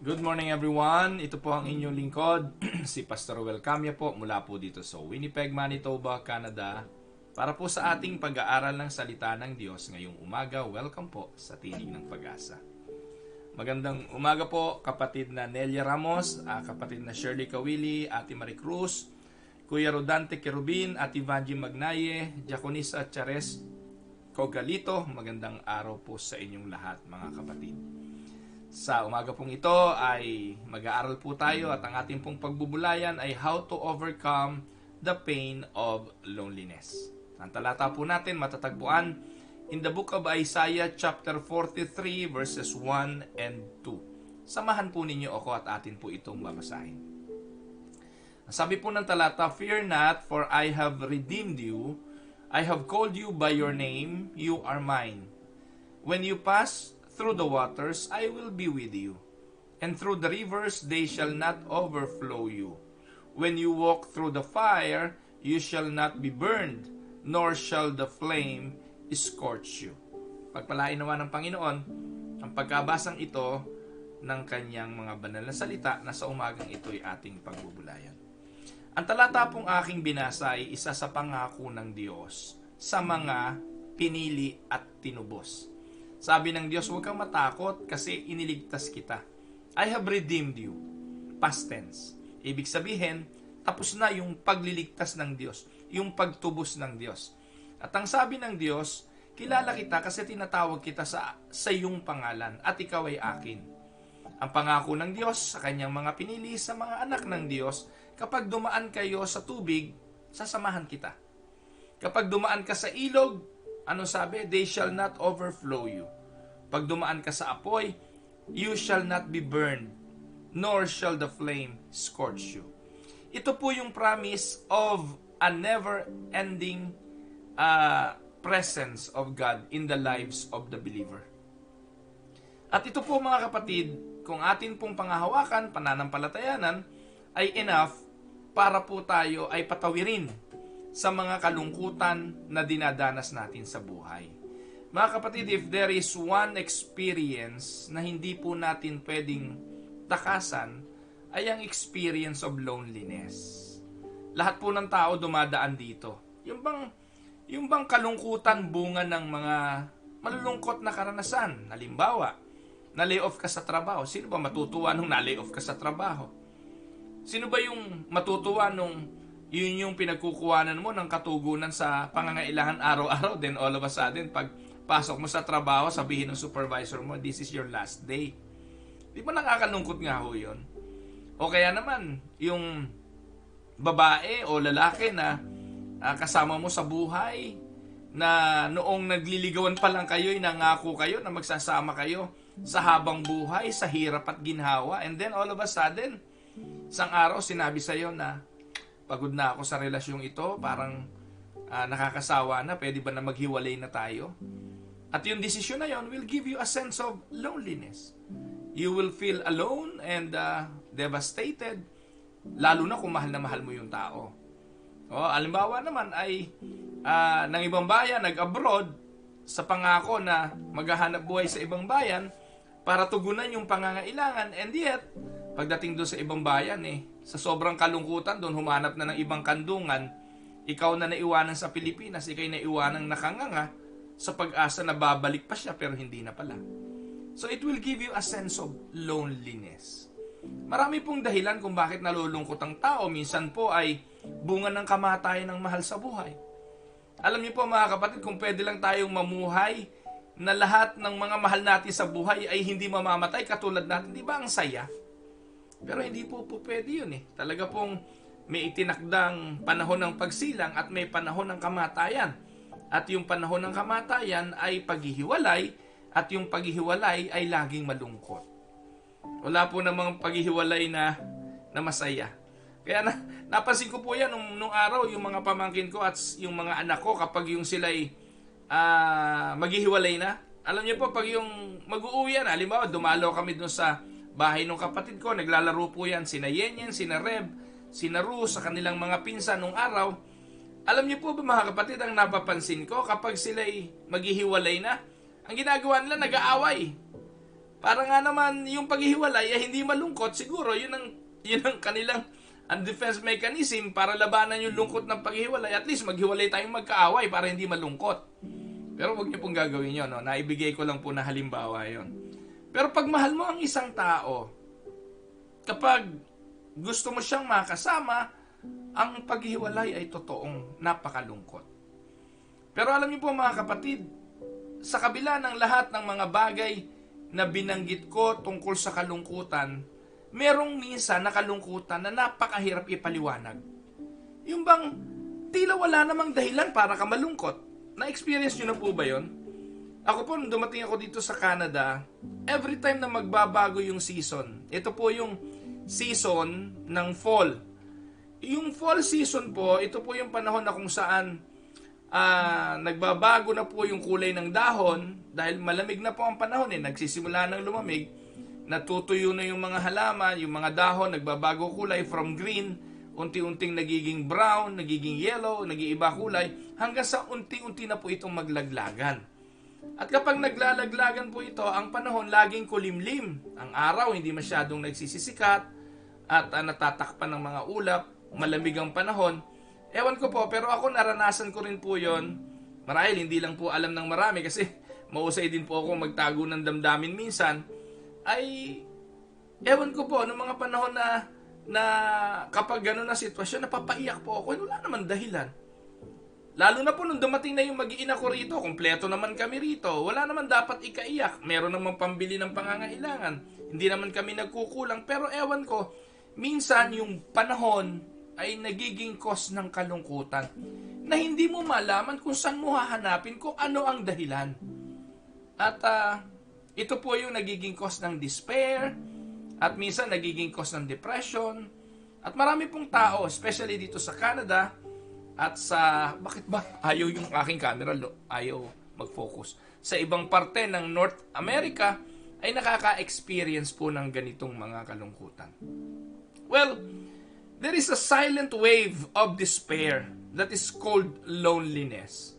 Good morning everyone. Ito po ang inyong lingkod, si Pastor Ruel Camia po mula po dito sa Winnipeg, Manitoba, Canada. Para po sa ating pag-aaral ng salita ng Diyos ngayong umaga, welcome po sa Tinig ng Pag-asa. Magandang umaga po kapatid na Nelia Ramos, kapatid na Shirley Kawili, Ate Marie Cruz, Kuya Rodante Kerubin, Ate Vanji Magnaye, Diaconisa Chares Cogalito. Magandang araw po sa inyong lahat mga kapatid. Sa umaga pong ito ay mag-aaral po tayo at ang ating pong pagbubulayan ay how to overcome the pain of loneliness. Ang talata po natin matatagpuan in the book of Isaiah chapter 43 verses 1 and 2. Samahan po ninyo ako at atin po itong babasahin. Ang sabi po ng talata, "Fear not, for I have redeemed you. I have called you by your name. You are mine. When you pass through the waters, I will be with you. And through the rivers, they shall not overflow you. When you walk through the fire, you shall not be burned, nor shall the flame scorch you." Pagpalain naman ng Panginoon ang pagkabasang ito ng kanyang mga banal na salita na sa umagang ito ay ating pagbubulayan. Ang talata pong aking binasa ay isa sa pangako ng Diyos sa mga pinili at tinubos. Sabi ng Diyos, huwag kang matakot kasi iniligtas kita. I have redeemed you. Past tense. Ibig sabihin, tapos na yung pagliligtas ng Diyos, yung pagtubos ng Diyos. At ang sabi ng Diyos, kilala kita kasi tinatawag kita sa iyong pangalan at ikaw ay akin. Ang pangako ng Diyos sa kanyang mga pinili sa mga anak ng Diyos, kapag dumaan kayo sa tubig, sasamahan kita. Kapag dumaan ka sa ilog, ano sabi? They shall not overflow you. Pag dumaan ka sa apoy, you shall not be burned, nor shall the flame scorch you. Ito po yung promise of a never-ending presence of God in the lives of the believer. At ito po mga kapatid, kung atin pong pangahawakan, pananampalatayanan, ay enough para po tayo ay patawirin sa mga kalungkutan na dinadanas natin sa buhay. Mga kapatid, if there is one experience na hindi po natin pwedeng takasan, ay ang experience of loneliness. Lahat po ng tao dumadaan dito. Yung bang kalungkutan bunga ng mga malulungkot na karanasan. Halimbawa, na-lay off ka sa trabaho. Sino ba matutuwa nung na-lay off ka sa trabaho? Sino ba yung matutuwa nung yun yung pinagkukuhanan mo ng katugunan sa pangangailangan araw-araw, then all of a sudden, pag pasok mo sa trabaho, sabihin ng supervisor mo, this is your last day. Di ba nakakalungkot nga ho yun? O kaya naman, yung babae o lalaki na kasama mo sa buhay, na noong nagliligawan pa lang kayo, nangako kayo na magsasama kayo sa habang buhay, sa hirap at ginhawa, and then all of a sudden, isang araw sinabi sa'yo na, pagod na ako sa relasyong ito, parang nakakasawa na, pwede ba na maghiwalay na tayo? At yung desisyon na yon will give you a sense of loneliness. You will feel alone and devastated, lalo na kung mahal na mahal mo yung tao. Halimbawa naman ay ng ibang bayan, nag-abroad, sa pangako na maghahanap buhay sa ibang bayan para tugunan yung pangangailangan, and yet, pagdating doon sa ibang bayan, sa sobrang kalungkutan doon, humanap na ng ibang kandungan, ikaw na naiwanan sa Pilipinas, ikay naiwanan nakanganga, sa pag-asa na babalik pa siya, pero hindi na pala. So it will give you a sense of loneliness. Marami pong dahilan kung bakit nalulungkot ang tao. Minsan po ay bunga ng kamatayan ng mahal sa buhay. Alam niyo po mga kapatid, kung pwede lang tayong mamuhay na lahat ng mga mahal natin sa buhay ay hindi mamamatay katulad natin, di ba ang saya? Pero hindi po pwede yun Talaga pong may itinakdang panahon ng pagsilang at may panahon ng kamatayan. At yung panahon ng kamatayan ay paghihiwalay, at yung paghihiwalay ay laging malungkot. Wala po namang paghihiwalay na masaya. Kaya napansin ko po yan nung araw, yung mga pamangkin ko at yung mga anak ko, kapag yung sila'y maghihiwalay na. Alam niyo po, pag yung mag-uuwi yan, halimbawa, dumalo kami dun sa bahay ng kapatid ko, naglalaro po yan, sina Yenyen, sina Reb, sina Ru, sa kanilang mga pinsan nung araw. Alam niyo po ba mga kapatid, ang napapansin ko, kapag sila'y maghihiwalay na, ang ginagawa nila, nag-aaway. Para nga naman yung paghihiwalay ay hindi malungkot, siguro yun ang kanilang defense mechanism para labanan yung lungkot ng paghihiwalay. At least maghiwalay tayong magkaaway para hindi malungkot. Pero wag niyo pong gagawin yun. No? Naibigay ko lang po na halimbawa yon. Pero pag mahal mo ang isang tao, kapag gusto mo siyang makasama, ang paghihiwalay ay totoong napakalungkot. Pero alam niyo po mga kapatid, sa kabila ng lahat ng mga bagay na binanggit ko tungkol sa kalungkutan, merong minsan na kalungkutan na napakahirap ipaliwanag. Yung bang tila wala namang dahilan para ka malungkot. Na-experience nyo na po ba yun? Ako po, nung dumating ako dito sa Canada, every time na magbabago yung season, ito po yung season ng fall. Yung fall season po, ito po yung panahon na kung saan nagbabago na po yung kulay ng dahon dahil malamig na po ang panahon nagsisimula ng lumamig, natutuyo na yung mga halaman, yung mga dahon nagbabago kulay from green, unti-unting nagiging brown, nagiging yellow, nag-iiba kulay, hanggang sa unti-unti na po itong maglaglagan. At kapag naglalaglagan po ito, ang panahon laging kulimlim. Ang araw hindi masyadong nagsisisikat at natatakpan ng mga ulap, malamig ang panahon. Ewan ko po, pero ako naranasan ko rin po yon. Marahil hindi lang po alam ng marami kasi mausay din po ako magtago ng damdamin minsan. Ay, ewan ko po, noong mga panahon na kapag gano'n na sitwasyon, napapaiyak po ako. Wala naman dahilan. Lalo na po nung dumating na yung mag-iina ko rito, kompleto naman kami rito. Wala naman dapat ikaiyak. Meron naman pambili ng pangangailangan. Hindi naman kami nagkukulang. Pero ewan ko, minsan yung panahon ay nagiging cause ng kalungkutan na hindi mo malaman kung saan mo hahanapin kung ano ang dahilan. At ito po yung nagiging cause ng despair, at minsan nagiging cause ng depression. At marami pong tao, especially dito sa Canada, at sa, bakit ba ayaw yung aking camera, ayaw mag-focus, sa ibang parte ng North America, ay nakaka-experience po ng ganitong mga kalungkutan. Well, there is a silent wave of despair that is called loneliness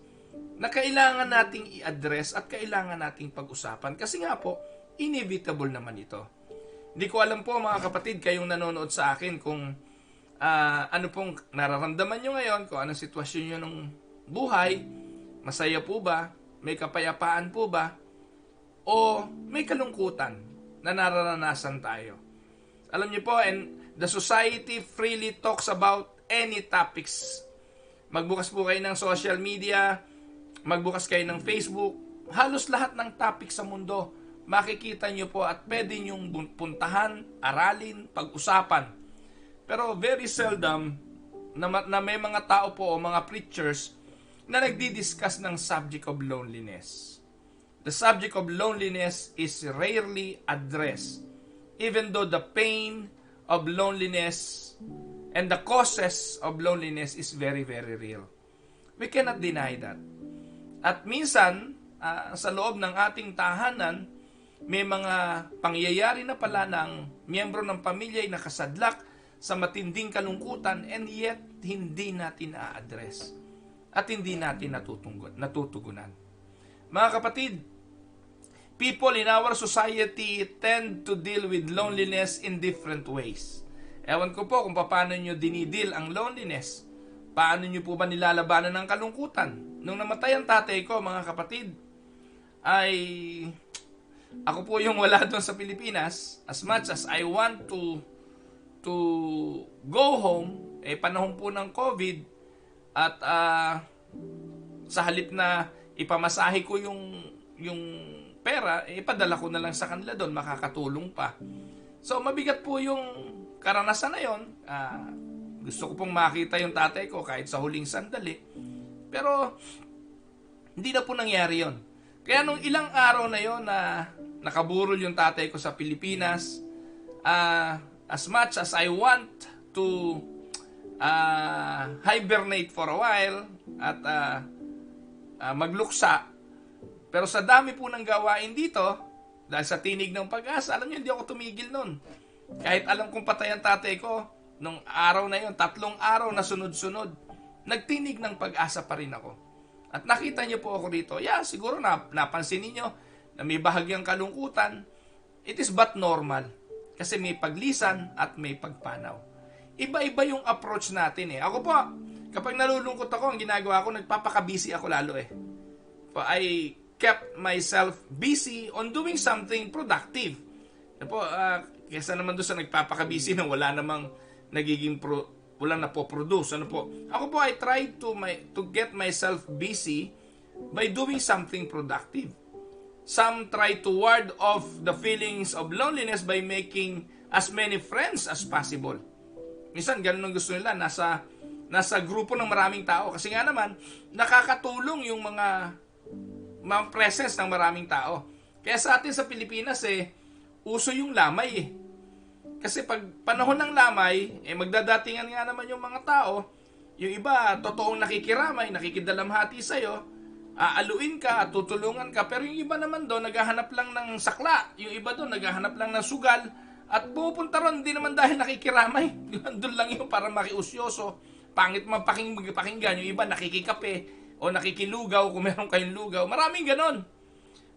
na kailangan nating i-address at kailangan nating pag-usapan. Kasi nga po, inevitable naman ito. Hindi ko alam po mga kapatid, kayong nanonood sa akin kung ano pong nararamdaman nyo ngayon, kung anong sitwasyon nyo ng buhay, masaya po ba, may kapayapaan po ba, o may kalungkutan na nararanasan tayo. Alam niyo po, and the society freely talks about any topics. Magbukas po kayo ng social media, magbukas kayo ng Facebook, halos lahat ng topic sa mundo, makikita nyo po at pwede nyong puntahan, aralin, pag-usapan. Pero very seldom na may mga tao po o mga preachers na nagdi-discuss ng subject of loneliness. The subject of loneliness is rarely addressed, even though the pain of loneliness and the causes of loneliness is very, very real. We cannot deny that. At minsan, sa loob ng ating tahanan, may mga pangyayari na pala ng miyembro ng pamilya ay nakasadlak sa matinding kalungkutan, and yet hindi natin a-address at hindi natin natutugunan. Mga kapatid, people in our society tend to deal with loneliness in different ways. Ewan ko po kung paano nyo dinidil ang loneliness. Paano nyo po ba nilalabanan ng kalungkutan? Nung namatay ang tatay ko, mga kapatid, ay ako po yung wala doon sa Pilipinas. As much as I want to go home, panahon po ng COVID, at sa halip na ipamasahe ko yung pera, ipadala ko na lang sa kanila doon, makakatulong pa. So mabigat po yung karanasan na yon. Gusto ko pong makita yung tatay ko kahit sa huling sandali, pero hindi na po nangyari yon. Kaya nung ilang araw na yon na nakaburol yung tatay ko sa Pilipinas, as much as I want to hibernate for a while at magluksa, pero sa dami po ng gawain dito, dahil sa tinig ng pag-asa, alam niyo, hindi ako tumigil nun. Kahit alam kong patay ang tatay ko, nung araw na yon, 3 araw na sunod-sunod, nagtinig ng pag-asa pa rin ako. At nakita niyo po ako dito, siguro napansin niyo na may bahagyang kalungkutan, it is but normal. Kasi may paglisan at may pagpanaw. Iba-iba yung approach natin eh. Ako po, kapag nalulungkot ako, ang ginagawa ko, nagpapaka-busy ako lalo eh. I kept myself busy on doing something productive. Kesa naman doon sa nagpapaka-busy na wala namang nagiging walang napoproduce. Ako po, I try to get myself busy by doing something productive. Some try to ward off the feelings of loneliness by making as many friends as possible. Minsan, ganun ang gusto nila. Nasa grupo ng maraming tao. Kasi nga naman, nakakatulong yung mga presence ng maraming tao. Kaya sa atin sa Pilipinas, uso yung lamay eh. Kasi pag panahon ng lamay, magdadatingan nga naman yung mga tao. Yung iba, totoong nakikiramay, nakikidalamhati sa'yo, aaluin ka at tutulungan ka. Pero yung iba naman doon, naghahanap lang ng sakla. Yung iba doon, naghahanap lang ng sugal. At pupunta ron, hindi naman dahil nakikiramay. Doon lang yun para makiusyoso. Pangit mapakinggan. Yung iba, nakikikape o nakikilugaw kung meron kayong lugaw. Maraming ganon.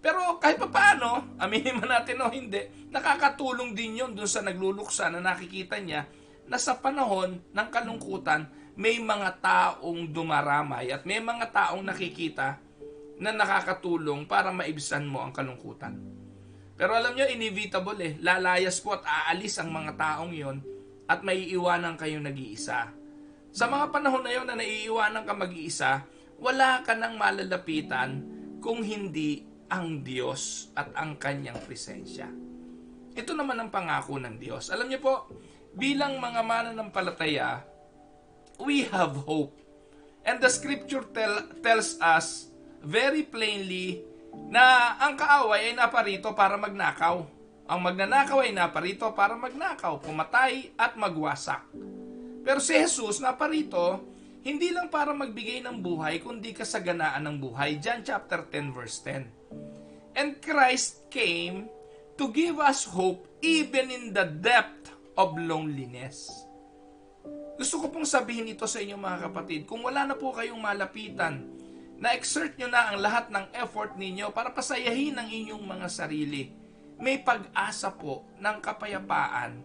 Pero kahit pa paano, aminin man natin o hindi, nakakatulong din yun dun sa nagluluksa na nakikita niya na sa panahon ng kalungkutan, may mga taong dumaramay at may mga taong nakikita na nakakatulong para maibsan mo ang kalungkutan. Pero alam nyo, inevitable eh. Lalayas po at aalis ang mga taong yon at maiiwanan kayong nag-iisa. Sa mga panahon na yon na naiiwanan ka mag-iisa, wala ka nang malalapitan kung hindi ang Diyos at ang kanyang presensya. Ito naman ang pangako ng Diyos. Alam niyo po, bilang mga mananampalataya, we have hope. And the scripture tells us very plainly na ang kaaway ay naparito para magnakaw. Ang magnanakaw ay naparito para magnakaw, pumatay at magwasak. Pero si Jesus naparito hindi lang para magbigay ng buhay, kundi kasaganaan ng buhay. John chapter 10 verse 10. And Christ came to give us hope even in the depth of loneliness. Gusto ko pong sabihin ito sa inyo mga kapatid, kung wala na po kayong malapitan, na-exert nyo na ang lahat ng effort ninyo para pasayahin ang inyong mga sarili, may pag-asa po ng kapayapaan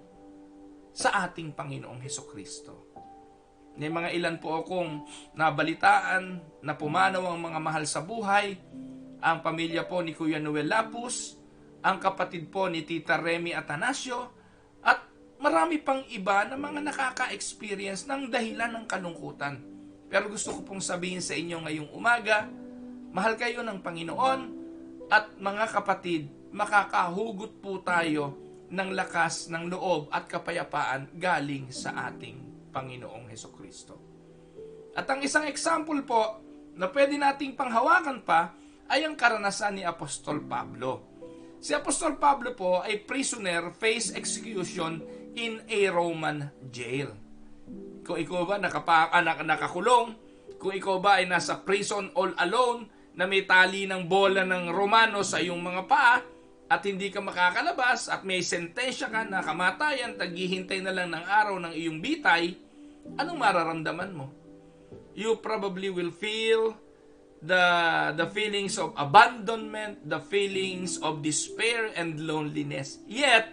sa ating Panginoong Hesukristo. May mga ilan po akong nabalitaan na pumanaw ang mga mahal sa buhay, ang pamilya po ni Kuya Noel Lapus, ang kapatid po ni Tita Remy Atanasio, at marami pang iba na mga nakaka-experience ng dahilan ng kalungkutan. Pero gusto ko pong sabihin sa inyo ngayong umaga, mahal kayo ng Panginoon, at mga kapatid, makakahugot po tayo ng lakas ng loob at kapayapaan galing sa ating Panginoong Hesukristo. At ang isang example po na pwede nating panghawakan pa ay ang karanasan ni Apostol Pablo. Si Apostol Pablo po ay prisoner, face execution in a Roman jail. Kung ikaw ba nakakulong, kung ikaw ba ay nasa prison all alone, na may tali ng bola ng Romano sa iyong mga paa, at hindi ka makakalabas, at may sentensya ka na kamatayan, taghihintay na lang ng araw ng iyong bitay, anong mararamdaman mo? You probably will feel the feelings of abandonment, the feelings of despair and loneliness. Yet,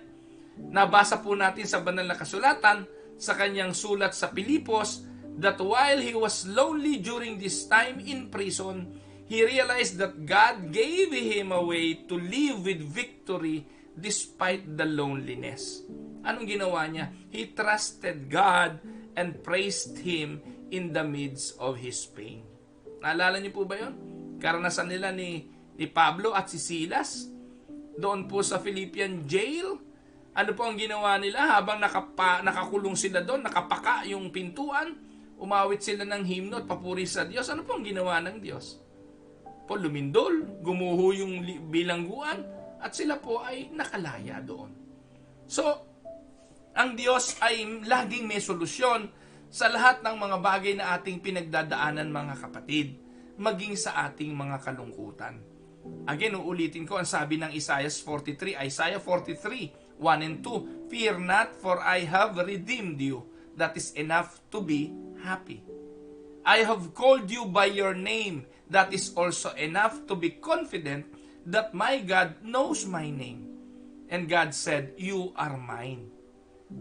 nabasa po natin sa banal na kasulatan, sa kanyang sulat sa Pilipos, that while he was lonely during this time in prison, he realized that God gave him a way to live with victory despite the loneliness. Anong ginawa niya? He trusted God and praised Him in the midst of his pain. Naalala niyo po ba yun? Karanasan nila ni Pablo at si Silas doon po sa Philippian jail. Ano po ang ginawa nila habang nakakulong sila doon, nakapaka yung pintuan, umawit sila ng himno at papuri sa Diyos. Ano po ang ginawa ng Diyos? Po lumindol, gumuho yung bilangguan, at sila po ay nakalaya doon. So, ang Diyos ay laging may solusyon sa lahat ng mga bagay na ating pinagdadaanan mga kapatid, maging sa ating mga kalungkutan. Again, uulitin ko ang sabi ng Isaiah 43, 1 and 2, Fear not, for I have redeemed you. That is enough to be happy. I have called you by your name. That is also enough to be confident that my God knows my name. And God said, "You are mine."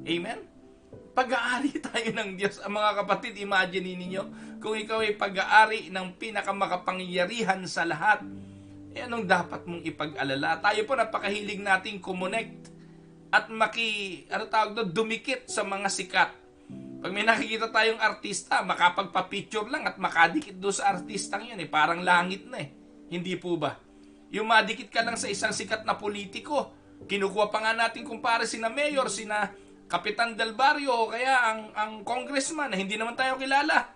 Amen? Pag-aari tayo ng Diyos. Ang mga kapatid, imagine ninyo, kung ikaw ay pag-aari ng pinakamakapangyarihan sa lahat, anong dapat mong ipag-alala? Tayo po napakahilig nating kumonect at dumikit sa mga sikat. Pag may nakikita tayong artista, makapagpa-picture lang at makadikit doon sa artistang yun, parang langit na Hindi po ba? Yung madikit ka lang sa isang sikat na politiko, kinukuha pa nga natin kumpare sina mayor, sina kapitan del barrio, o kaya ang congressman na hindi naman tayo kilala.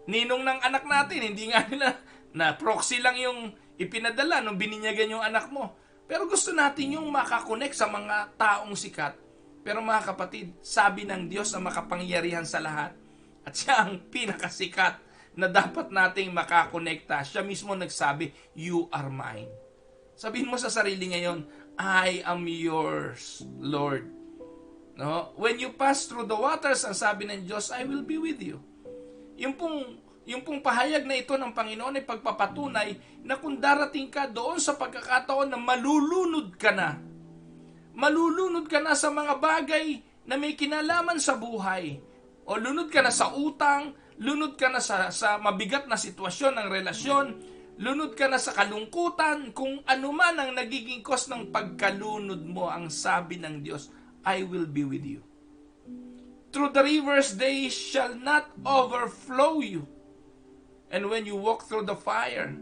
Ninong ng anak natin, hindi nga nila, na proxy lang yung ipinadala nung bininyagan yung anak mo. Pero gusto natin yung makakonect sa mga taong sikat. Pero mga kapatid, sabi ng Diyos na makapangyarihan sa lahat, at siya ang pinakasikat na dapat nating makakonekta. Siya mismo nagsabi, "You are mine." Sabihin mo sa sarili ngayon, "I am yours, Lord." No? When you pass through the waters, ang sabi ng Diyos, "I will be with you." Yung pong pahayag na ito ng Panginoon ay pagpapatunay na kung darating ka doon sa pagkakataon na malulunod ka na sa mga bagay na may kinalaman sa buhay, o lunod ka na sa utang, lunod ka na sa mabigat na sitwasyon ng relasyon, lunod ka na sa kalungkutan, kung ano man ang nagiging cause ng pagkalunod mo, ang sabi ng Diyos, "I will be with you. Through the rivers they shall not overflow you. And when you walk through the fire,"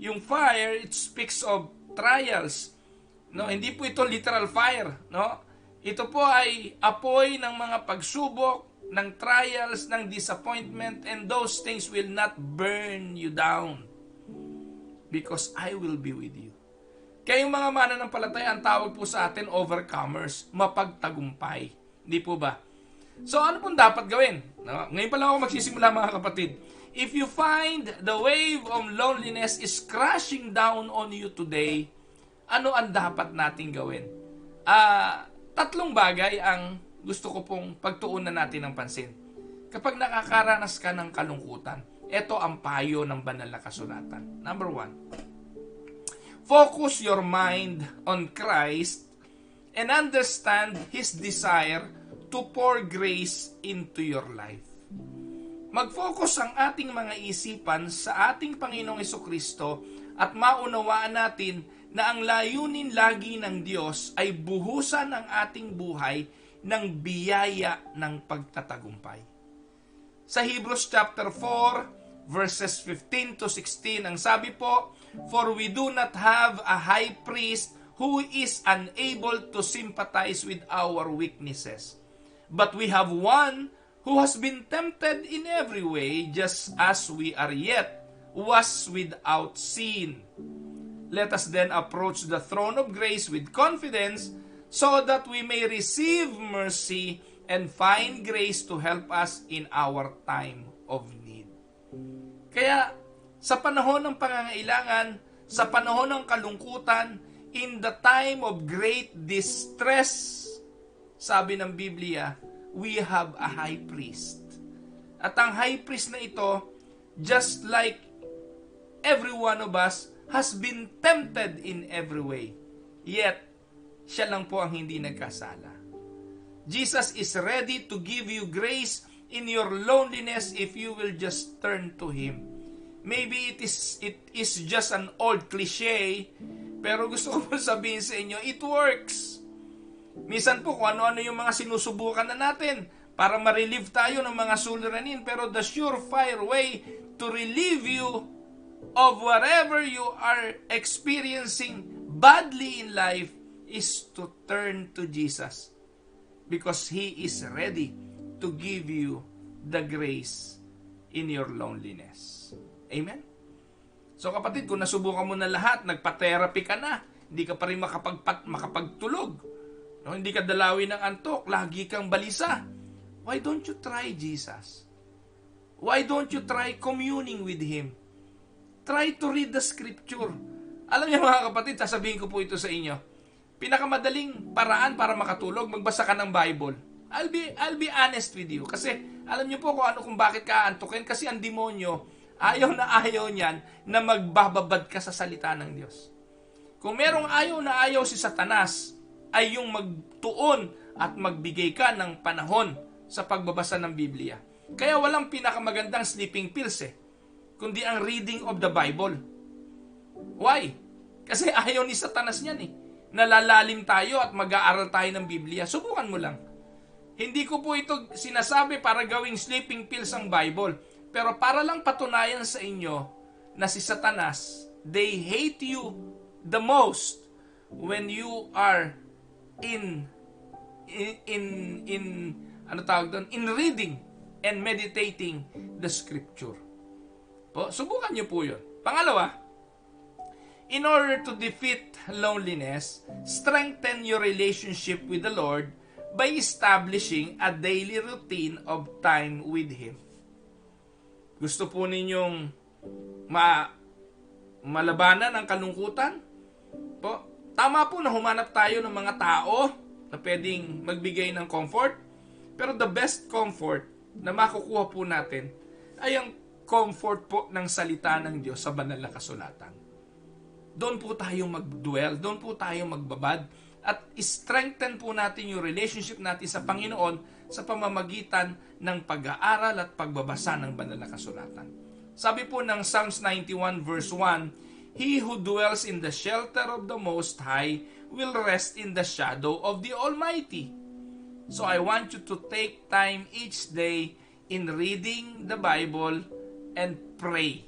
yung fire, it speaks of trials. No, hindi po ito literal fire, no? Ito po ay apoy ng mga pagsubok, ng trials, ng disappointment, and those things will not burn you down because I will be with you. Kaya yung mga mananampalataya, ang tawag po sa atin, overcomers, mapagtagumpay. Hindi po ba? So, ano pong dapat gawin? No? Ngayon pa lang ako magsisimula, mga kapatid. If you find the wave of loneliness is crashing down on you today, ano ang dapat nating gawin? Tatlong bagay ang gusto ko pong pagtuunan natin ng pansin. Kapag nakakaranas ka ng kalungkutan, ito ang payo ng banal na kasulatan. Number 1, focus your mind on Christ and understand His desire to pour grace into your life. Mag-focus ang ating mga isipan sa ating Panginoong Hesukristo at maunawaan natin na ang layunin lagi ng Diyos ay buhusan ang ating buhay ng biyaya ng pagtatagumpay. Sa Hebrews chapter 4, verses 15 to 16, ang sabi po, "For we do not have a high priest who is unable to sympathize with our weaknesses, but we have one who has been tempted in every way, just as we are, yet was without sin. Let us then approach the throne of grace with confidence, so that we may receive mercy and find grace to help us in our time of need." Kaya, sa panahon ng pangangailangan, sa panahon ng kalungkutan, in the time of great distress, sabi ng Biblia, we have a high priest. At ang high priest na ito, just like every one of us, has been tempted in every way. Yet, siya lang po ang hindi nagkasala. Jesus is ready to give you grace in your loneliness if you will just turn to Him. Maybe it is just an old cliche, pero gusto ko po sabihin sa inyo, it works. Minsan po kung ano-ano yung mga sinusubukan na natin para ma-relieve tayo ng mga suliranin, pero the surefire way to relieve you of whatever you are experiencing badly in life is to turn to Jesus, because He is ready to give you the grace in your loneliness. Amen? So kapatid, kung nasubukan mo na lahat, nagpa-therapy ka na, hindi ka pa rin makapagtulog, no? Hindi ka dalawin ng antok, lagi kang balisa, why don't you try Jesus? Why don't you try communing with Him? Try to read the scripture. Alam niyo mga kapatid, sasabihin ko po ito sa inyo. Pinakamadaling paraan para makatulog, magbasa ka ng Bible. I'll be honest with you. Kasi alam niyo po kung bakit ka aantukin. Kasi ang demonyo, ayaw na ayaw niyan na magbababad ka sa salita ng Diyos. Kung merong ayaw na ayaw si Satanas ay yung magtuon at magbigay ka ng panahon sa pagbabasa ng Biblia. Kaya walang pinakamagandang sleeping pills kundi ang reading of the Bible. Why? Kasi ayaw ni Satanas niyan Nalalalim tayo at mag-aaral tayo ng Biblia. Subukan mo lang. Hindi ko po ito sinasabi para gawing sleeping pills ang Bible. Pero para lang patunayan sa inyo na si Satanas, they hate you the most when you are in reading and meditating the scripture. Subukan niyo po 'yon. Pangalawa, in order to defeat loneliness, strengthen your relationship with the Lord by establishing a daily routine of time with Him. Gusto po ninyong malabanan ang kalungkutan? Tama po na humanap tayo ng mga tao na pwedeng magbigay ng comfort, pero the best comfort na makukuha po natin ay ang comfort po ng salita ng Diyos sa banal na kasulatan. Doon po tayo mag-dwell, doon po tayo magbabad, at strengthen po natin yung relationship natin sa Panginoon sa pamamagitan ng pag-aaral at pagbabasa ng banal na kasulatan. Sabi po ng Psalms 91 verse 1, He who dwells in the shelter of the Most High will rest in the shadow of the Almighty. So I want you to take time each day in reading the Bible and pray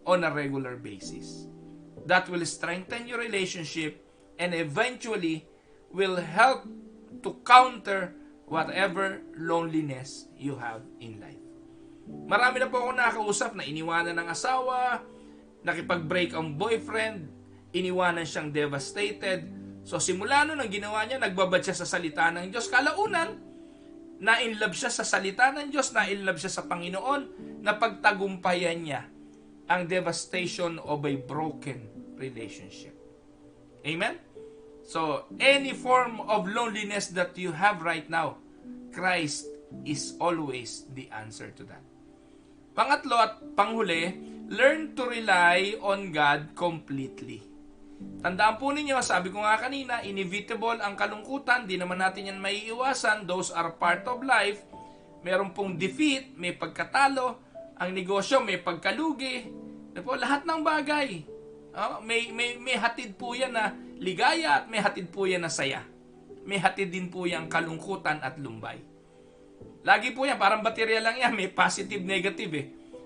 on a regular basis. That will strengthen your relationship and eventually will help to counter whatever loneliness you have in life. Marami na po ako nakausap na iniwanan ng asawa, nakipag-break ang boyfriend, iniwanan siyang devastated. So simula nun ang ginawa niya, nagbabad siya sa salita ng Diyos. Kalaunan, na-inlove siya sa salita ng Diyos, na-inlove siya sa Panginoon, na pagtagumpayan niya ang devastation of a broken relationship. Amen? So, any form of loneliness that you have right now, Christ is always the answer to that. Pangatlo at panghuli, learn to rely on God completely. Tandaan po ninyo, sabi ko nga kanina, inevitable ang kalungkutan, di naman natin yan maiiwasan, those are part of life. Meron pong defeat, may pagkatalo, ang negosyo may pagkalugi, lahat ng bagay. May hatid po yan na ligaya at may hatid po yan na saya. May hatid din po yan kalungkutan at lumbay. Lagi po yan, parang baterya lang yan, may positive, negative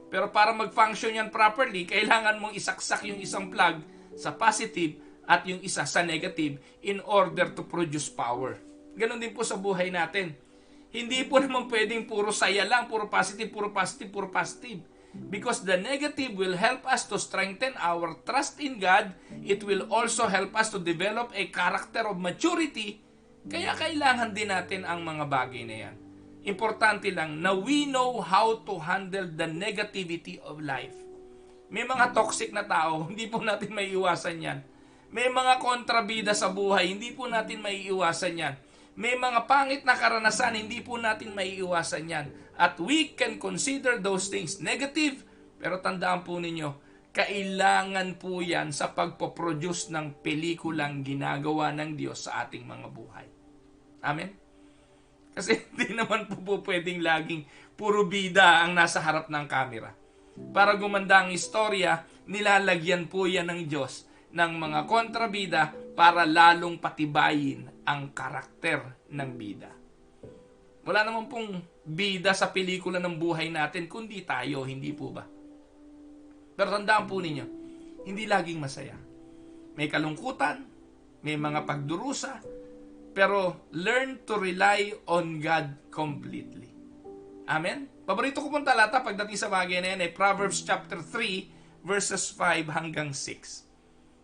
Pero para mag-function yan properly, kailangan mong isaksak yung isang plug sa positive at yung isa sa negative in order to produce power. Ganon din po sa buhay natin. Hindi po naman pwedeng puro saya lang, puro positive, puro positive, puro positive. Because the negative will help us to strengthen our trust in God. It will also help us to develop a character of maturity. Kaya kailangan din natin ang mga bagay na yan. Importante lang na we know how to handle the negativity of life. May mga toxic na tao, hindi po natin maiiwasan yan. May mga kontrabida sa buhay, hindi po natin maiiwasan yan. May mga pangit na karanasan, hindi po natin maiiwasan yan. At we can consider those things negative, pero tandaan po ninyo, kailangan po yan sa pagpoproduce ng pelikulang ginagawa ng Diyos sa ating mga buhay. Amen? Kasi hindi naman po pwedeng laging puro bida ang nasa harap ng camera. Para gumanda ang istorya, nilalagyan po yan ng Diyos ng mga kontrabida para lalong patibayin ang karakter ng bida. Wala naman pong bida sa pelikula ng buhay natin, kundi tayo, hindi po ba? Pero tandaan po ninyo, hindi laging masaya. May kalungkutan, may mga pagdurusa, pero learn to rely on God completely. Amen? Paborito ko pong talata pagdating sa bagay na yan Proverbs chapter 3, verses 5 hanggang 6.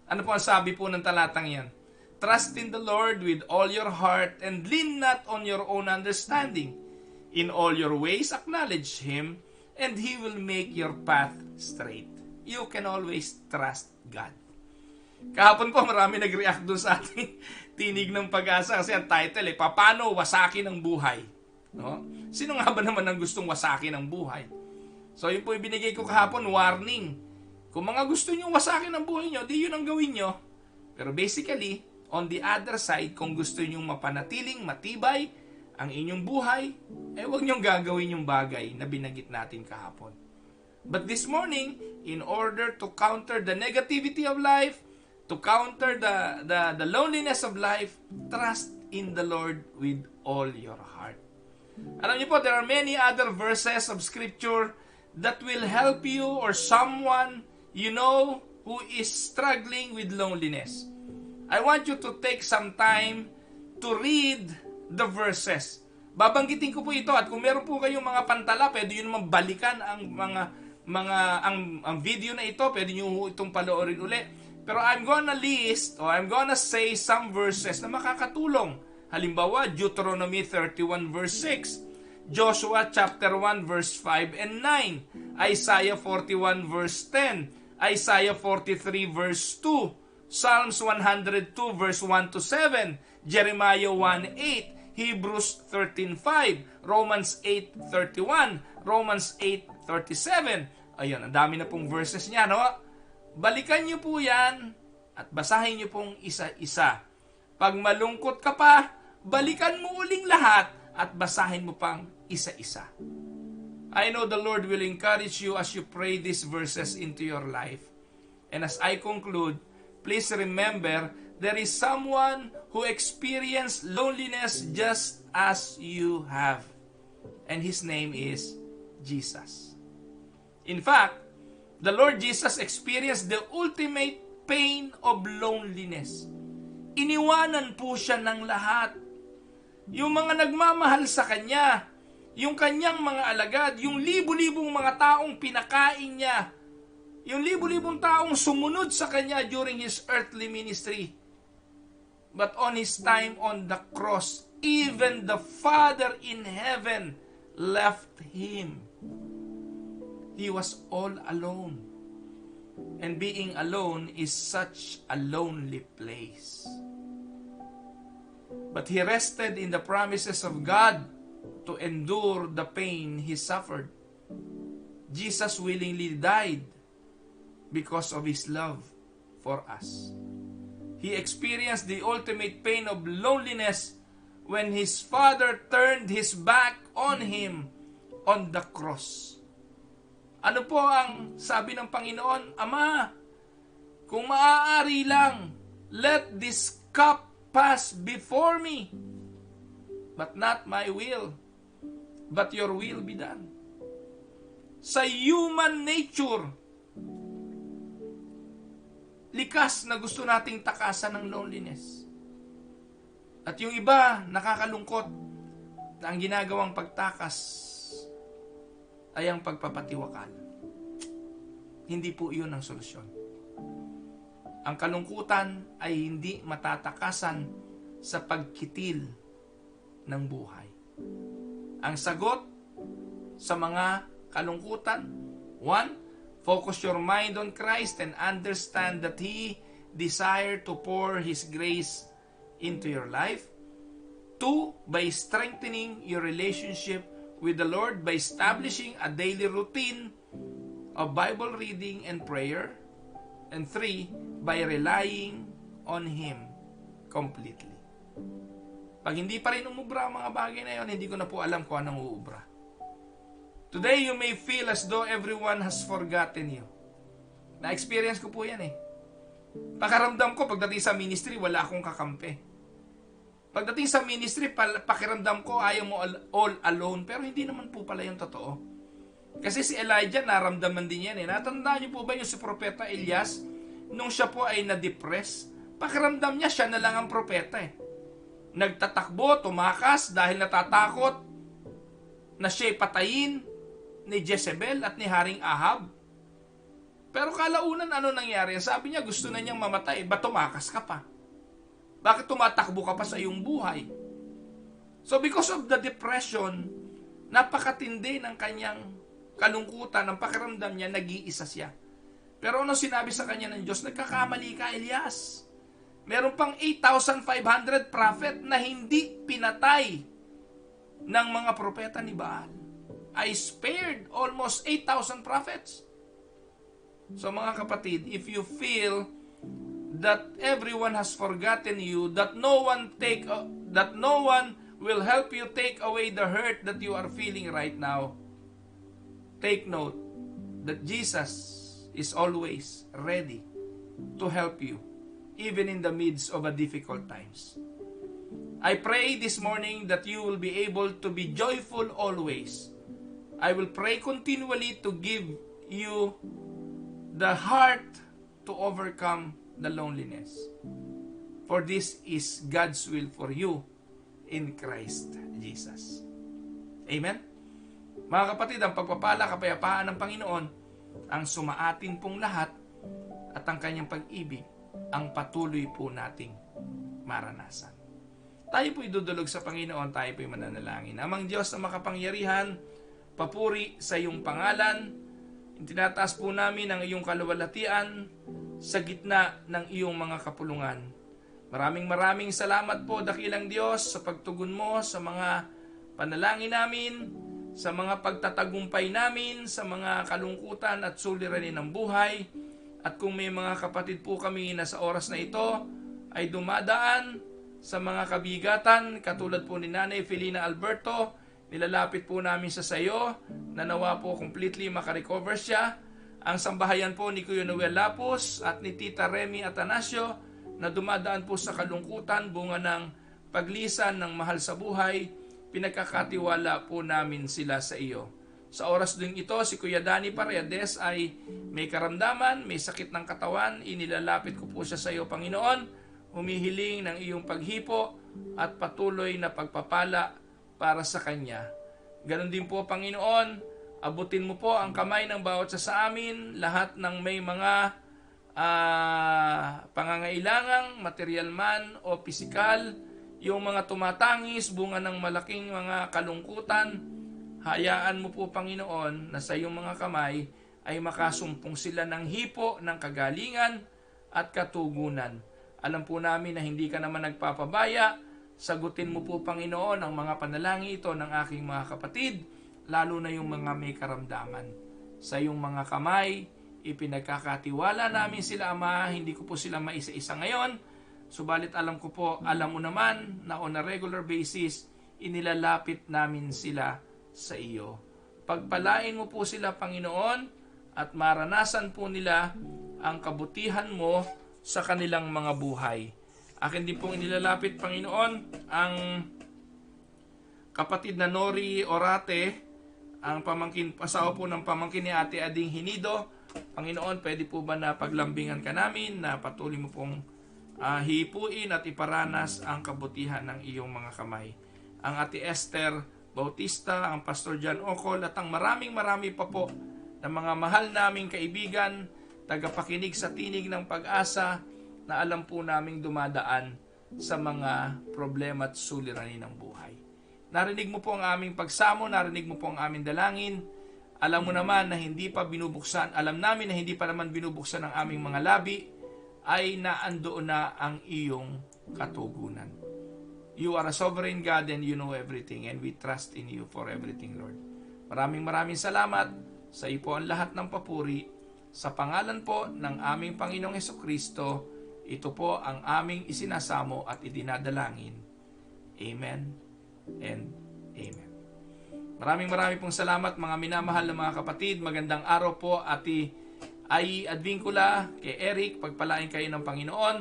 Ano po ang sabi po ng talatang yan? Trust in the Lord with all your heart and lean not on your own understanding. In all your ways acknowledge Him and He will make your path straight. You can always trust God. Kahapon po marami nag-react doon sa ating tinig ng pag-asa kasi ang title Paano wasakin ang buhay? No? Sino nga ba naman ang gustong wasakin ang buhay? So yun po ibinigay ko kahapon, warning. Kung mga gusto nyo wasakin ang buhay nyo, di yun ang gawin nyo. Pero basically, On the other side, kung gusto nyong mapanatiling matibay ang inyong buhay, huwag nyong gagawin yung bagay na binanggit natin kahapon. But this morning, in order to counter the negativity of life, to counter the loneliness of life, trust in the Lord with all your heart. Alam niyo po, there are many other verses of Scripture that will help you or someone you know who is struggling with loneliness. I want you to take some time to read the verses. Babanggitin ko po ito at kung meron po kayong mga pantala, pwede nyo naman balikan ang ang video na ito, pwede nyo itong panoorin uli. Pero I'm gonna list or I'm gonna say some verses na makakatulong. Halimbawa, Deuteronomy 31 verse 6, Joshua chapter 1 verse 5 and 9, Isaiah 41 verse 10, Isaiah 43 verse 2, Psalms 102 verse 1 to 7, Jeremiah 1:8, Hebrews 13:5, Romans 8:31, Romans 8:37. Ayun, ang dami na pong verses niya, no? Balikan niyo po yan at basahin niyo pong isa-isa. Pag malungkot ka pa, balikan mo uling lahat at basahin mo pang isa-isa. I know the Lord will encourage you as you pray these verses into your life. And as I conclude, please remember there is someone who experienced loneliness just as you have. And His name is Jesus. In fact, the Lord Jesus experienced the ultimate pain of loneliness. Iniwanan po siya ng lahat. Yung mga nagmamahal sa Kanya, yung Kanyang mga alagad, yung libu-libong mga taong pinakain niya, yung libu-libong taong sumunod sa Kanya during His earthly ministry. But on His time on the cross, even the Father in heaven left Him. He was all alone. And being alone is such a lonely place. But He rested in the promises of God to endure the pain He suffered. Jesus willingly died because of His love for us. He experienced the ultimate pain of loneliness when His Father turned His back on Him on the cross. Ano po ang sabi ng Panginoon? Ama, kung maaari lang, let this cup pass before me. But not my will, but your will be done. Sa human nature, likas na gusto nating takasan ng loneliness. At yung iba, nakakalungkot na ang ginagawang pagtakas ay ang pagpapatiwakal. Hindi po iyon ang solusyon. Ang kalungkutan ay hindi matatakasan sa pagkitil ng buhay. Ang sagot sa mga kalungkutan, 1, focus your mind on Christ and understand that He desired to pour His grace into your life. 2, by strengthening your relationship with the Lord by establishing a daily routine of Bible reading and prayer. And 3, by relying on Him completely. Pag hindi pa rin umubra ang mga bagay na yun, hindi ko na po alam kung anong uubra. Today, you may feel as though everyone has forgotten you. Na-experience ko po yan eh. Pakaramdam ko, pagdating sa ministry, wala akong kakampi. Pagdating sa ministry, pakiramdam ko, ayaw mo all alone. Pero hindi naman po pala yung totoo. Kasi si Elijah, naramdaman din yan eh. Natandaan niyo po ba yung si Propeta Elias? Nung siya po ay na-depress, pakiramdam niya, siya na lang ang propeta eh. Nagtatakbo, tumakas dahil natatakot na siya'y patayin ni Jezebel at ni Haring Ahab. Pero kalaunan, ano nangyari? Sabi niya, gusto na niyang mamatay. Ba't tumakas ka pa? Bakit tumatakbo ka pa sa iyong buhay? So because of the depression, napakatindi ng kanyang kalungkutan, ng pakiramdam niya, nag-iisa siya. Pero ano sinabi sa kanya ng Diyos? Nagkakamali ka, Elias. Meron pang 8,500 prophet na hindi pinatay ng mga propeta ni Baal. I spared almost 8,000 prophets. So mga kapatid, if you feel that everyone has forgotten you, that no one will help you take away the hurt that you are feeling right now. Take note that Jesus is always ready to help you, even in the midst of a difficult times. I pray this morning that you will be able to be joyful always. I will pray continually to give you the heart to overcome the loneliness. For this is God's will for you in Christ Jesus. Amen? Mga kapatid, ang pagpapala, kapayapaan ng Panginoon ang sumaatin pong lahat at ang kanyang pag-ibig ang patuloy po nating maranasan. Tayo po idudulog sa Panginoon, tayo po mananalangin. Amang Diyos na makapangyarihan, papuri sa iyong pangalan. Tinataas po namin ang iyong kaluwalhatian sa gitna ng iyong mga kapulungan. Maraming salamat po, dakilang Diyos, sa pagtugon mo sa mga panalangin namin, sa mga pagtatagumpay namin, sa mga kalungkutan at suliranin ng buhay. At kung may mga kapatid po kami na sa oras na ito ay dumadaan sa mga kabigatan, katulad po ni Nanay Felina Alberto, nilalapit po namin sa sayo, na nawa po completely makarecover siya. Ang sambahayan po ni Kuya Noel Lapus at ni Tita Remy Atanasio, na dumadaan po sa kalungkutan, bunga ng paglisan ng mahal sa buhay, pinagkakatiwala po namin sila sa iyo. Sa oras din ito, si Kuya Danny Paredes ay may karamdaman, may sakit ng katawan, inilalapit ko po siya sa iyo, Panginoon, humihiling ng iyong paghipo at patuloy na pagpapala para sa kanya. Ganon din po, Panginoon, abutin mo po ang kamay ng bawat sa amin, lahat ng may mga pangangailangang material man o pisikal, yung mga tumatangis, bunga ng malaking mga kalungkutan, hayaan mo po, Panginoon, na sa iyong mga kamay ay makasumpong sila ng hipo, ng kagalingan at katugunan. Alam po namin na hindi ka naman nagpapabaya. Sagutin mo po, Panginoon, ang mga panalangin ito ng aking mga kapatid, lalo na yung mga may karamdaman. Sa iyong mga kamay, ipinagkakatiwala namin sila, Ama. Hindi ko po sila maisa-isa ngayon. Subalit alam mo naman na on a regular basis, inilalapit namin sila sa iyo. Pagpalain mo po sila, Panginoon, at maranasan po nila ang kabutihan mo sa kanilang mga buhay. Akin din pong inilalapit, Panginoon, ang kapatid na Nori Orate, ang asawa po ng pamangkin ni Ate Ading Hinido. Panginoon, pwede po ba na paglambingan ka namin, na patuloy mo pong hipuin at iparanas ang kabutihan ng iyong mga kamay. Ang Ate Esther Bautista, ang Pastor John Ocol, at ang marami pa po ng mga mahal naming kaibigan, tagapakinig sa tinig ng pag-asa, na alam po naming dumadaan sa mga problema at suliranin ng buhay. Narinig mo po ang aming pagsamo, narinig mo po ang aming dalangin. Alam mo naman na hindi pa binubuksan, alam namin na hindi pa naman binubuksan ang aming mga labi, ay naandoon na ang iyong katugunan. You are a sovereign God and you know everything, and we trust in you for everything, Lord. Maraming salamat. Sa iyo po ang lahat ng papuri. Sa pangalan po ng aming Panginoong Hesukristo, ito po ang aming isinasamo at idinadalangin. Amen and amen. Maraming pong salamat, mga minamahal na mga kapatid. Magandang araw po, Ate Ai Advincula, kay Eric, pagpalain kayo ng Panginoon.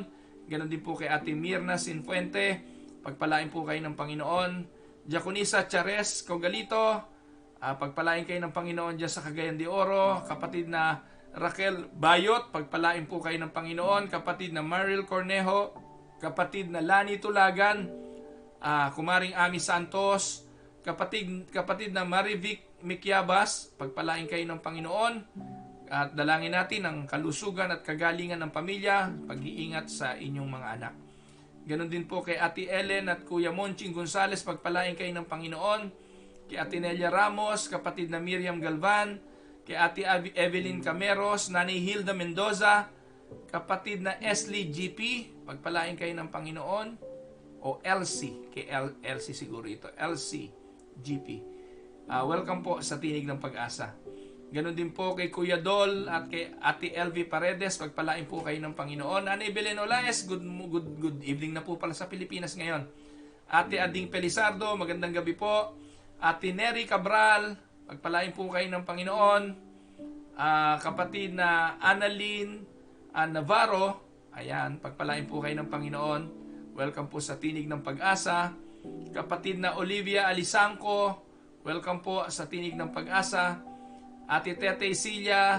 Ganon din po kay Ate Mirna Sinfuente, pagpalain po kayo ng Panginoon. Diaconisa Chares Cogalito, pagpalain kayo ng Panginoon dyan sa Cagayan de Oro. Kapatid na Raquel Bayot, pagpalain po kayo ng Panginoon. Kapatid na Maril Cornejo, kapatid na Lani Tulagan, Kumaring Ami Santos, kapatid na Marivic Mikyabas, pagpalain kayo ng Panginoon. At dalangin natin ang kalusugan at kagalingan ng pamilya, pag-iingat sa inyong mga anak. Ganon din po kay Ate Ellen at Kuya Monching Gonzales, pagpalain kayo ng Panginoon. Kay Ate Nelia Ramos, kapatid na Miriam Galvan, kay Ate Evelyn Cameros, Nanay Hilda Mendoza, kapatid na Esli GP, pagpalain kayo ng Panginoon. O LC, kay LC siguro ito, LC GP. Welcome po sa Tinig ng Pag-asa. Ganon din po kay Kuya Dol at kay Ate LV Paredes. Pagpalain po kayo ng Panginoon. Nanay Belen Olaes, good evening na po pala sa Pilipinas ngayon. Ate Ading Pelizardo, magandang gabi po. Ate Nery Cabral, pagpalain po kayo ng Panginoon. Kapatid na Annalyn Navarro, ayan, pagpalain po kayo ng Panginoon. Welcome po sa Tinig ng Pag-asa. Kapatid na Olivia Alisanco, welcome po sa Tinig ng Pag-asa. Ate Tete Cilia,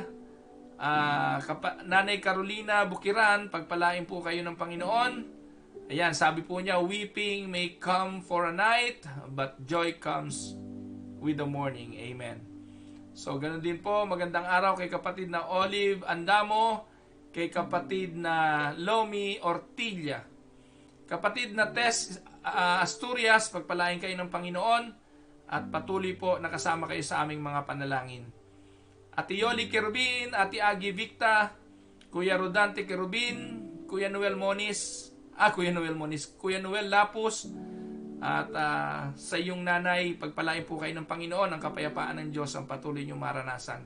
Nanay Carolina Bukiran, pagpalain po kayo ng Panginoon. Ayan, sabi po niya, weeping may come for a night, but joy comes with the morning. Amen. So, ganun din po, magandang araw kay kapatid na Olive Andamo, kay kapatid na Lomi Ortilla. Kapatid na Tess Asturias, pagpalain kayo ng Panginoon at patuloy po nakasama kayo sa aming mga panalangin. Ate Yoli Kerubin, Ate Agi Victa, Kuya Rodante Kerubin, Kuya Noel Lapus, at sa iyong nanay, pagpalain po kayo ng Panginoon, ang kapayapaan ng Diyos ang patuloy niyong maranasan.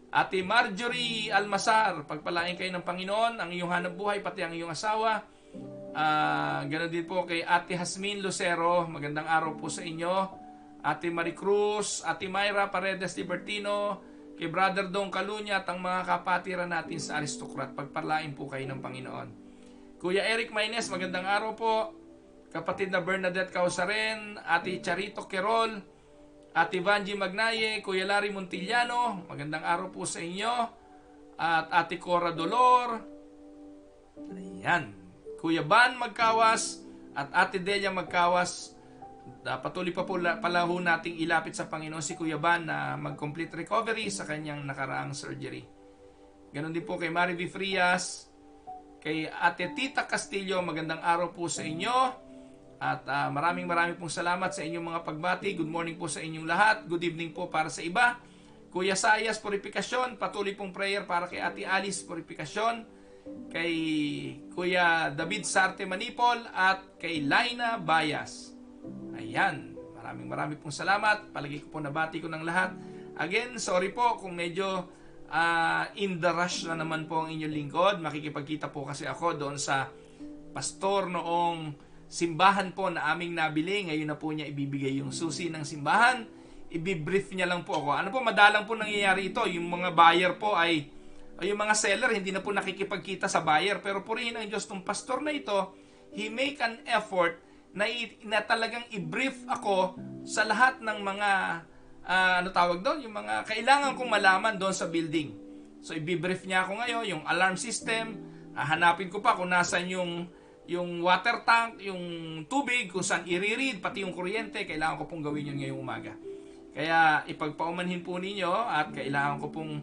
Ate Marjorie Almasar, pagpalain kayo ng Panginoon, ang iyong hanap buhay, pati ang iyong asawa. Ganon din po kay Ate Hasmin Lucero, magandang araw po sa inyo. Ate Maricruz, Ate Myra Paredes Libertino, kay Brother Dong Kalunya at ang mga kapatiran natin sa Aristocrat, pagpalain po kayo ng Panginoon. Kuya Eric Maynes, magandang araw po. Kapatid na Bernadette Causaren, Ate Charito Querol, Ate Vanji Magnaye, Kuya Larry Montillano, magandang araw po sa inyo. At Ate Cora Dolor, ayan, Kuya Ban Magkawas, at Ate Delia Magkawas. Patuloy pa po pala ho nating ilapit sa Panginoon si Kuya Ban na mag-complete recovery sa kanyang nakaraang surgery. Ganon din po kay Mary V. Frias, kay Ate Tita Castillo, magandang araw po sa inyo. At maraming pong salamat sa inyong mga pagbati. Good morning po sa inyong lahat. Good evening po para sa iba. Kuya Sayas Purifikasyon, patuloy pong prayer para kay Ate Alice Purifikasyon, kay Kuya David Sarte Manipol, at kay Laina Bayas. Ayan, maraming pong salamat. Palagi ko po nabati ko ng lahat. Again, sorry po kung medyo in the rush na naman po ang inyong lingkod. Makikipagkita po kasi ako doon sa pastor noong simbahan po na aming nabili. Ngayon na po niya ibibigay yung susi ng simbahan. Ibibrief niya lang po ako. Ano po, madalang po nangyayari ito. Yung mga buyer po ay yung mga seller, hindi na po nakikipagkita sa buyer. Pero purihin ang Diyos, tong pastor na ito, he make an effort na talagang i-brief ako sa lahat ng mga yung mga kailangan kong malaman doon sa building. So i-brief niya ako ngayon, yung alarm system, hanapin ko pa kung nasan yung water tank, yung tubig, kung saan i-read, pati yung kuryente, kailangan ko pong gawin yun ngayong umaga. Kaya ipagpaumanhin po ninyo at kailangan ko pong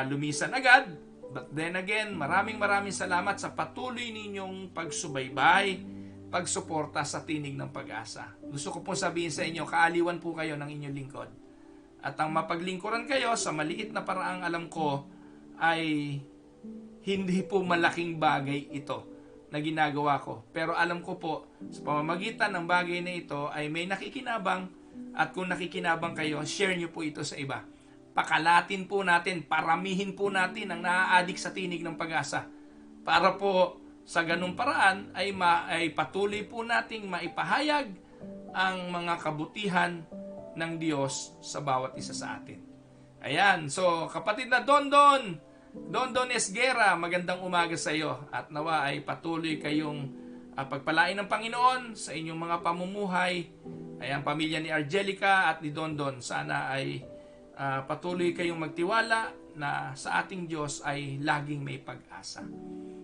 lumisan agad. But then again, maraming salamat sa patuloy ninyong pagsubaybay, pagsuporta sa Tinig ng Pag-asa. Gusto ko pong sabihin sa inyo, kaaliwan po kayo ng inyong lingkod. At ang mapaglingkuran kayo sa maliit na paraang alam ko ay hindi po malaking bagay ito na ginagawa ko. Pero alam ko po, sa pamamagitan ng bagay na ito ay may nakikinabang, at kung nakikinabang kayo, share nyo po ito sa iba. Pakalatin po natin, paramihin po natin ang naaadik sa Tinig ng Pag-asa. Para po sa ganung paraan ay patuloy po nating maipahayag ang mga kabutihan ng Diyos sa bawat isa sa atin. Ayan, so kapatid na Dondon Esguera, magandang umaga sa iyo at nawa ay patuloy kayong pagpalain ng Panginoon sa inyong mga pamumuhay. Ayan, pamilya ni Angelica at ni Dondon, sana ay patuloy kayong magtiwala na sa ating Diyos ay laging may pag-asa.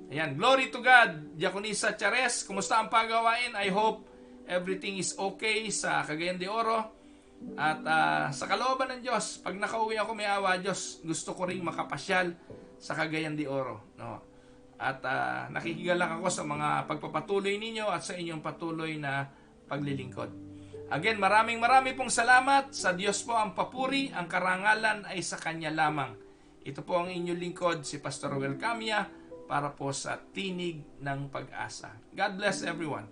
Ayan, glory to God. Diakonisa Chares, kumusta ang pagawain? I hope everything is okay sa Cagayan de Oro. At sa kalooban ng Diyos, pag nakauwi ako, may awa Diyos, gusto ko ring makapasyal sa Cagayan de Oro. No? At nakikigalak ako sa mga pagpapatuloy ninyo at sa inyong patuloy na paglilingkod. Again, maraming pong salamat. Sa Diyos po ang papuri, ang karangalan ay sa Kanya lamang. Ito po ang inyong lingkod, si Pastor Roel Camia, para po sa Tinig ng Pag-asa. God bless everyone.